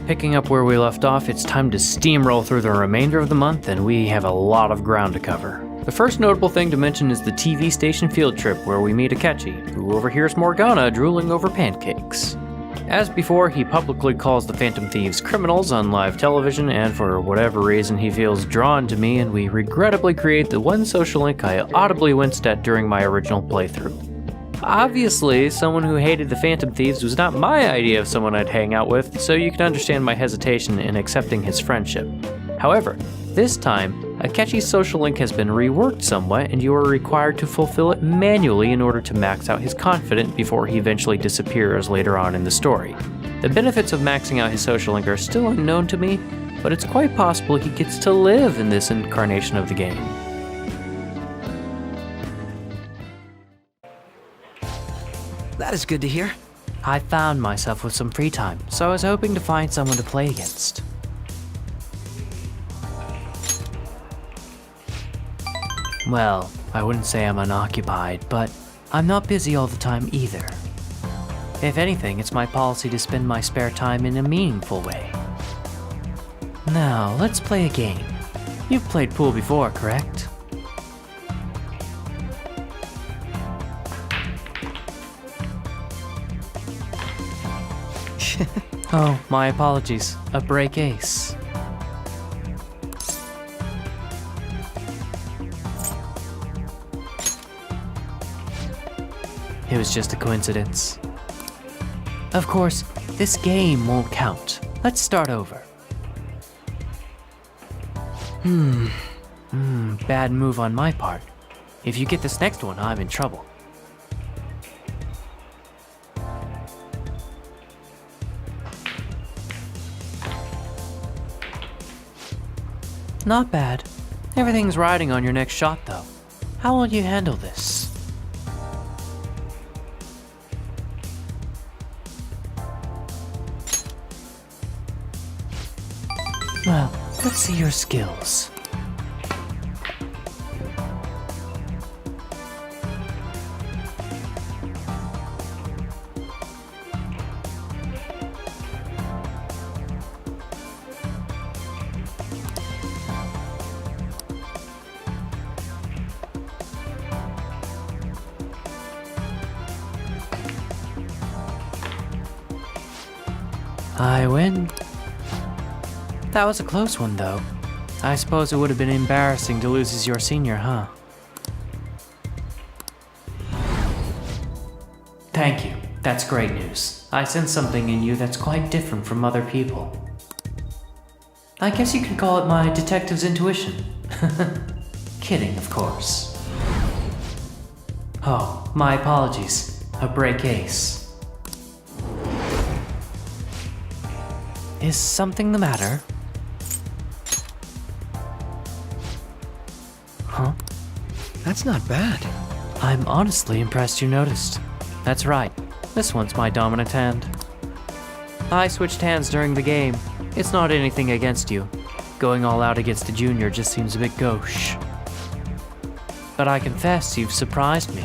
Picking up where we left off, it's time to steamroll through the remainder of the month, and we have a lot of ground to cover. The first notable thing to mention is the TV station field trip where we meet Akechi, who overhears Morgana drooling over pancakes. As before, he publicly calls the Phantom Thieves criminals on live television, and for whatever reason he feels drawn to me, and we regrettably create the one social link I audibly winced at during my original playthrough. Obviously, someone who hated the Phantom Thieves was not my idea of someone I'd hang out with, so you can understand my hesitation in accepting his friendship. However, this time, Akechi's social link has been reworked somewhat, and you are required to fulfill it manually in order to max out his confidant before he eventually disappears later on in the story. The benefits of maxing out his social link are still unknown to me, but it's quite possible he gets to live in this incarnation of the game. That is good to hear. I found myself with some free time, so I was hoping to find someone to play against. Well, I wouldn't say I'm unoccupied, but I'm not busy all the time either. If anything, it's my policy to spend my spare time in a meaningful way. Now, let's play a game. You've played pool before, correct? Oh, my apologies. A break ace. It was just a coincidence. Of course, this game won't count. Let's start over. Bad move on my part. If you get this next one, I'm in trouble. Not bad. Everything's riding on your next shot, though. How will you handle this? Well, let's see your skills. I win. That was a close one, though. I suppose it would have been embarrassing to lose as your senior, huh? Thank you. That's great news. I sense something in you that's quite different from other people. I guess you could call it my detective's intuition. Kidding, of course. Oh, my apologies. A break ace. Is something the matter? Huh? That's not bad. I'm honestly impressed you noticed. That's right. This one's my dominant hand. I switched hands during the game. It's not anything against you. Going all out against a junior just seems a bit gauche. But I confess you've surprised me.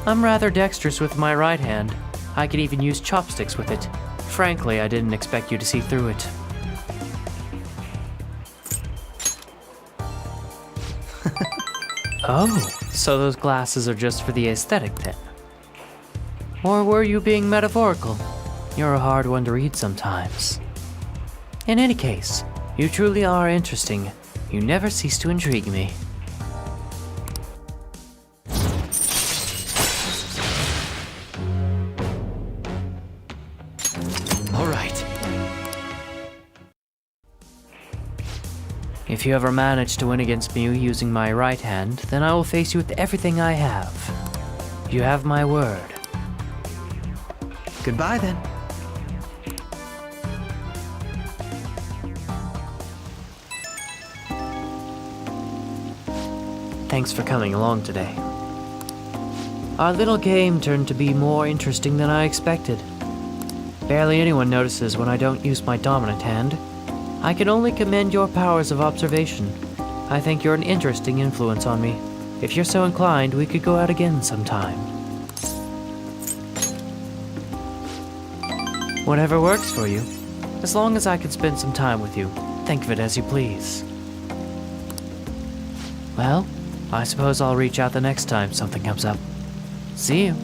I'm rather dexterous with my right hand. I could even use chopsticks with it. Frankly, I didn't expect you to see through it. Oh, so those glasses are just for the aesthetic then? Or were you being metaphorical? You're a hard one to read sometimes. In any case, you truly are interesting. You never cease to intrigue me. If you ever manage to win against me using my right hand, then I will face you with everything I have. You have my word. Goodbye, then. Thanks for coming along today. Our little game turned to be more interesting than I expected. Barely anyone notices when I don't use my dominant hand. I can only commend your powers of observation. I think you're an interesting influence on me. If you're so inclined, we could go out again sometime. Whatever works for you. As long as I can spend some time with you, think of it as you please. Well, I suppose I'll reach out the next time something comes up. See you.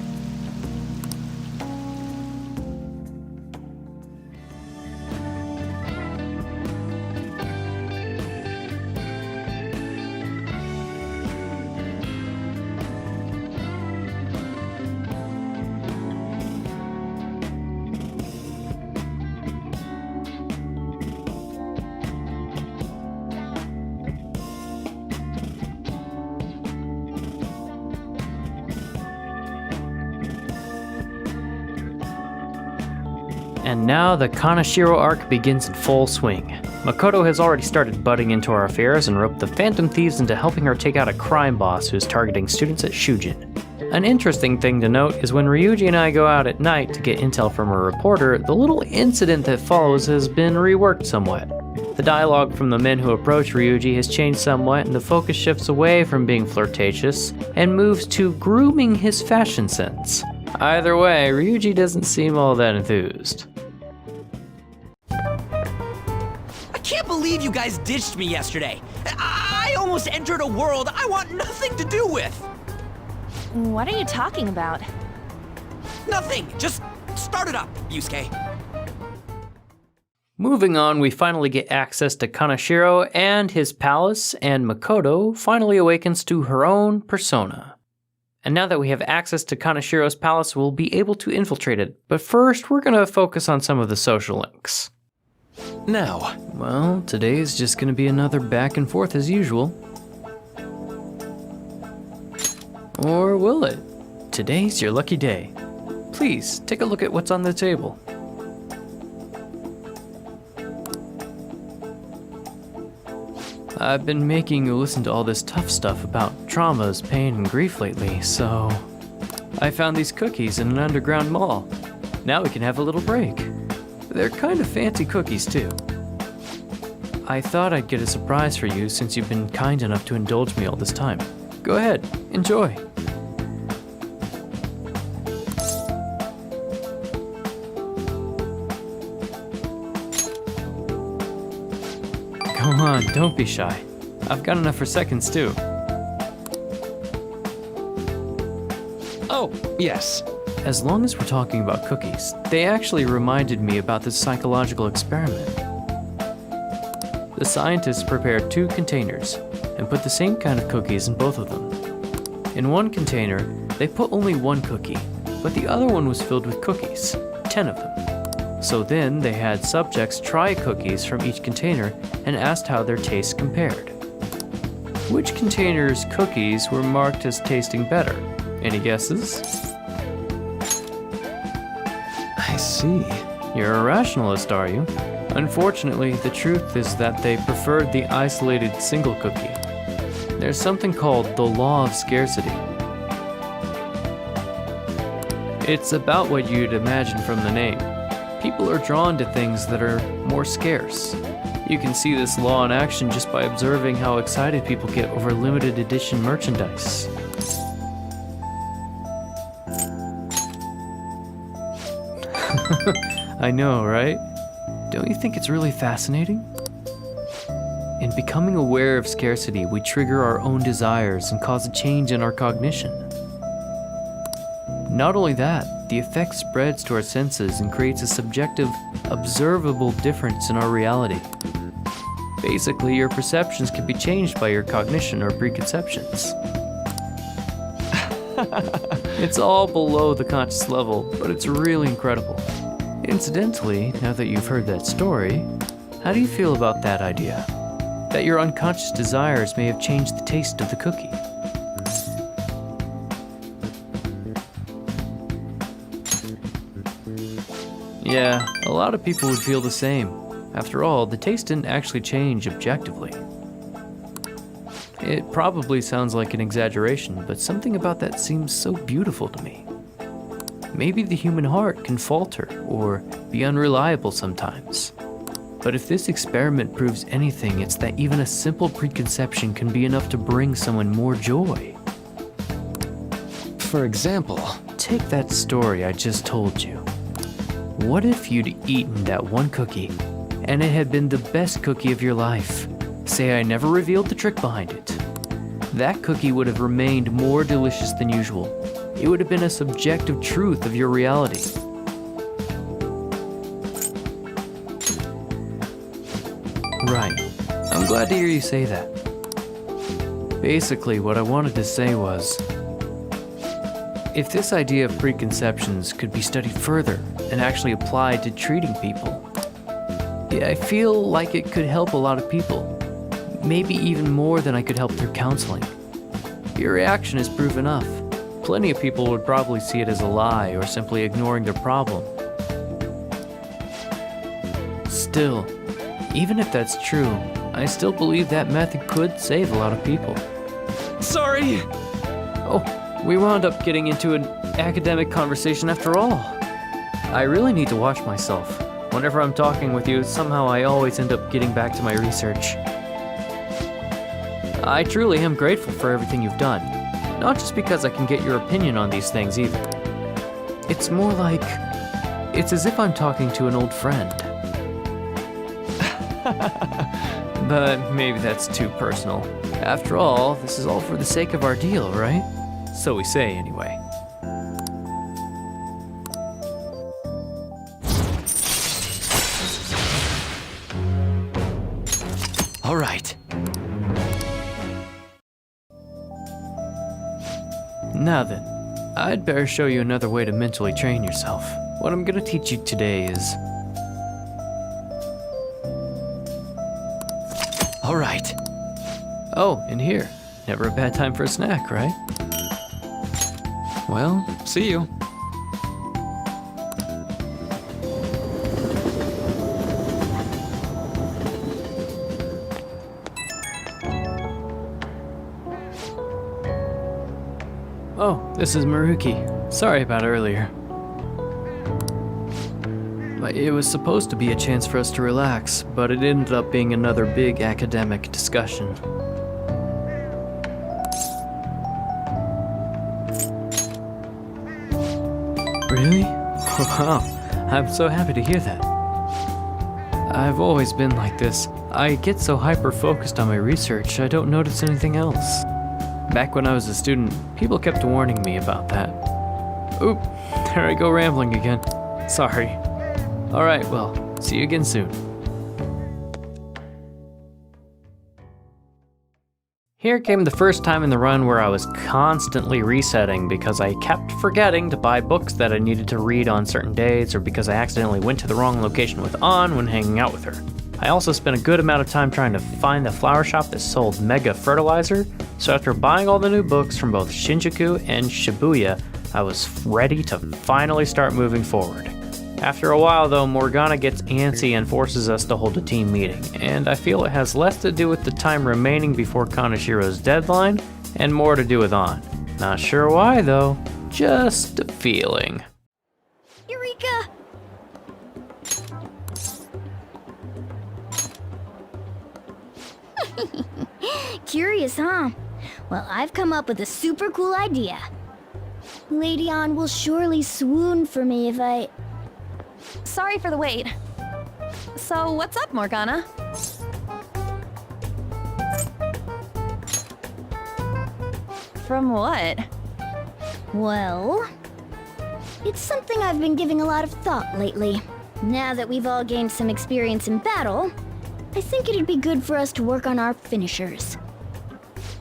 And now the Kaneshiro arc begins in full swing. Makoto has already started butting into our affairs and roped the Phantom Thieves into helping her take out a crime boss who is targeting students at Shujin. An interesting thing to note is when Ryuji and I go out at night to get intel from a reporter, the little incident that follows has been reworked somewhat. The dialogue from the men who approach Ryuji has changed somewhat, and the focus shifts away from being flirtatious and moves to grooming his fashion sense. Either way, Ryuji doesn't seem all that enthused. I can't believe you guys ditched me yesterday. I almost entered a world I want nothing to do with. What are you talking about? Nothing. Just start it up, Yusuke. Moving on, we finally get access to Kaneshiro and his palace, and Makoto finally awakens to her own persona. And now that we have access to Kaneshiro's palace, we'll be able to infiltrate it. But first, we're going to focus on some of the social links. Now, Well, today is just going to be another back and forth as usual. Or will it? Today's your lucky day. Please, take a look at what's on the table. I've been making you listen to all this tough stuff about traumas, pain, and grief lately, so I found these cookies in an underground mall. Now we can have a little break. They're kind of fancy cookies, too. I thought I'd get a surprise for you since you've been kind enough to indulge me all this time. Go ahead, enjoy. Come on, don't be shy. I've got enough for seconds, too. oh, yes. As long as we're talking about cookies, they actually reminded me about this psychological experiment. The scientists prepared 2 containers and put the same kind of cookies in both of them. In one container, they put only 1 cookie, but the other one was filled with cookies, 10 of them. So then they had subjects try cookies from each container and asked how their tastes compared. Which container's cookies were marked as tasting better? Any guesses? I see. You're a rationalist, are you? Unfortunately, the truth is that they preferred the isolated single cookie. There's something called the law of scarcity. It's about what you'd imagine from the name. People are drawn to things that are more scarce. You can see this law in action just by observing how excited people get over limited edition merchandise. I know, right? Don't you think it's really fascinating? In becoming aware of scarcity, we trigger our own desires and cause a change in our cognition. Not only that, the effect spreads to our senses and creates a subjective, observable difference in our reality. Basically, your perceptions can be changed by your cognition or preconceptions. It's all below the conscious level, but it's really incredible. Incidentally, now that you've heard that story, how do you feel about that idea? That your unconscious desires may have changed the taste of the cookie? Yeah, a lot of people would feel the same. After all, the taste didn't actually change objectively. It probably sounds like an exaggeration, but something about that seems so beautiful to me. Maybe the human heart can falter or be unreliable sometimes. But if this experiment proves anything, it's that even a simple preconception can be enough to bring someone more joy. For example, Take that story I just told you. What if you'd eaten that one cookie, and it had been the best cookie of your life? Say I never revealed the trick behind it. That cookie would have remained more delicious than usual. It would have been a subjective truth of your reality. Right. I'm glad to hear you say that. Basically, what I wanted to say was, if this idea of preconceptions could be studied further and actually applied to treating people, I feel like it could help a lot of people. Maybe even more than I could help through counseling. Your reaction is proof enough. Plenty of people would probably see it as a lie or simply ignoring their problem. Still, even if that's true, I still believe that method could save a lot of people. Sorry! Oh, we wound up getting into an academic conversation after all. I really need to watch myself. Whenever I'm talking with you, somehow I always end up getting back to my research. I truly am grateful for everything you've done. Not just because I can get your opinion on these things either. It's more like, it's as if I'm talking to an old friend. But maybe that's too personal. After all, this is all for the sake of our deal, right? So we say anyway. All right. Now then, I'd better show you another way to mentally train yourself. What I'm gonna teach you today is... All right. Oh, in here. Never a bad time for a snack, right? Well, see you. Oh, this is Maruki. Sorry about earlier. It was supposed to be a chance for us to relax, but it ended up being another big academic discussion. Really? Wow, I'm so happy to hear that. I've always been like this. I get so hyper-focused on my research, I don't notice anything else. Back when I was a student, people kept warning me about that. Oop, there I go rambling again. Sorry. Alright, well, see you again soon. Here came the first time in the run where I was constantly resetting because I kept forgetting to buy books that I needed to read on certain days or because I accidentally went to the wrong location with An when hanging out with her. I also spent a good amount of time trying to find the flower shop that sold Mega Fertilizer, so after buying all the new books from both Shinjuku and Shibuya, I was ready to finally start moving forward. After a while though, Morgana gets antsy and forces us to hold a team meeting, and I feel it has less to do with the time remaining before Kaneshiro's deadline, and more to do with An. Not sure why though, just a feeling. Eureka! Curious, huh? Well, I've come up with a super cool idea. Lady An will surely swoon for me if I... Sorry for the wait. So, what's up, Morgana? From what? Well... It's something I've been giving a lot of thought lately. Now that we've all gained some experience in battle, I think it'd be good for us to work on our finishers.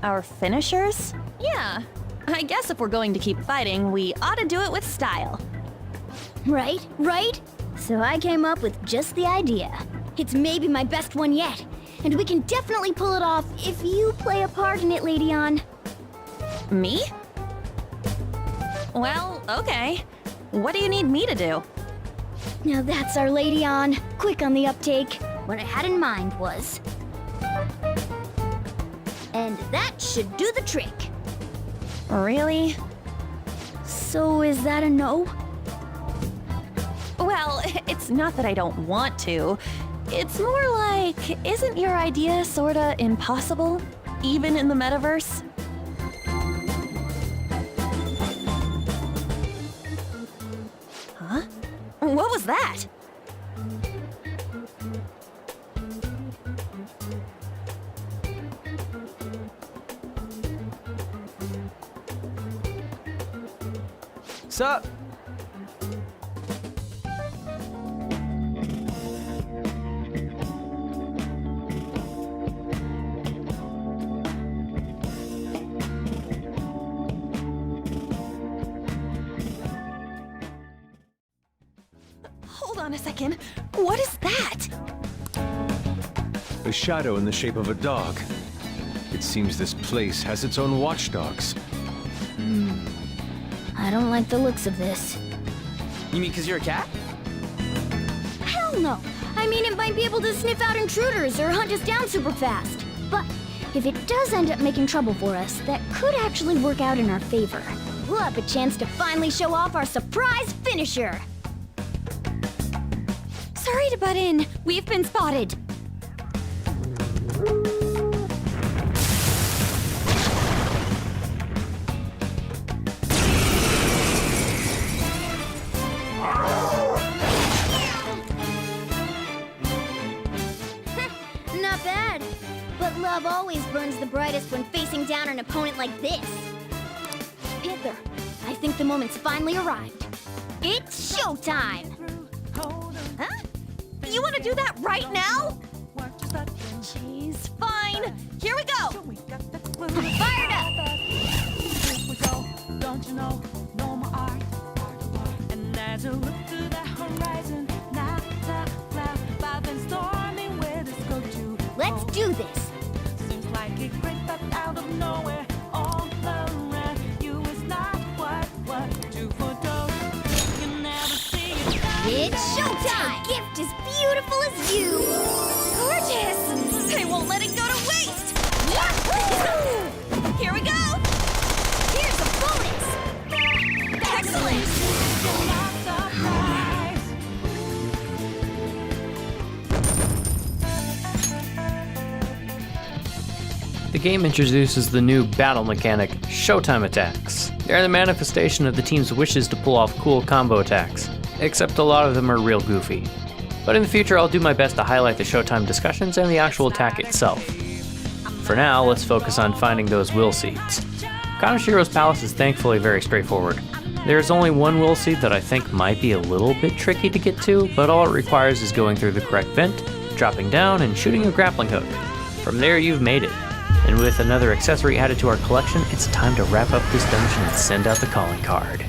Our finishers? Yeah. I guess if we're going to keep fighting, we ought to do it with style. Right, right? So I came up with just the idea. It's maybe my best one yet, and we can definitely pull it off if you play a part in it, Lady An. Me? Well, okay. What do you need me to do? Now that's our Lady An. Quick on the uptake. What I had in mind was... And that should do the trick. Really? So is that a no? Well, it's not that I don't want to. It's more like, isn't your idea sorta impossible? Even in the metaverse? Huh? What was that? Sup? Hold on a second. What is that? A shadow in the shape of a dog. It seems this place has its own watchdogs. I don't like the looks of this. You mean 'cause you're a cat? Hell no! I mean, it might be able to sniff out intruders or hunt us down super fast. But if it does end up making trouble for us, that could actually work out in our favor. We'll have a chance to finally show off our surprise finisher! Sorry to butt in. We've been spotted. Not bad. But love always burns the brightest when facing down an opponent like this. Panther, I think the moment's finally arrived. It's showtime! Huh? You want to do that right now? Jeez, fine. Here we go. I'm fired up! Don't you know my art? And as you look to the horizon, not the clouds, but then storming where this go to. Let's do this! Seems like it crept up out of nowhere, all around you is not what you foretold. You never see it coming. It's showtime! The gift as beautiful as you! Gorgeous. I won't let it go to waste. Here we go. Here's a bonus! Excellent. You're not surprised. The game introduces the new battle mechanic, Showtime attacks. They're the manifestation of the team's wishes to pull off cool combo attacks, except a lot of them are real goofy. But in the future, I'll do my best to highlight the Showtime discussions and the actual attack itself. For now, let's focus on finding those will seeds. Kaneshiro's palace is thankfully very straightforward. There is only one will seed that I think might be a little bit tricky to get to, but all it requires is going through the correct vent, dropping down, and shooting a grappling hook. From there, you've made it. And with another accessory added to our collection, it's time to wrap up this dungeon and send out the calling card.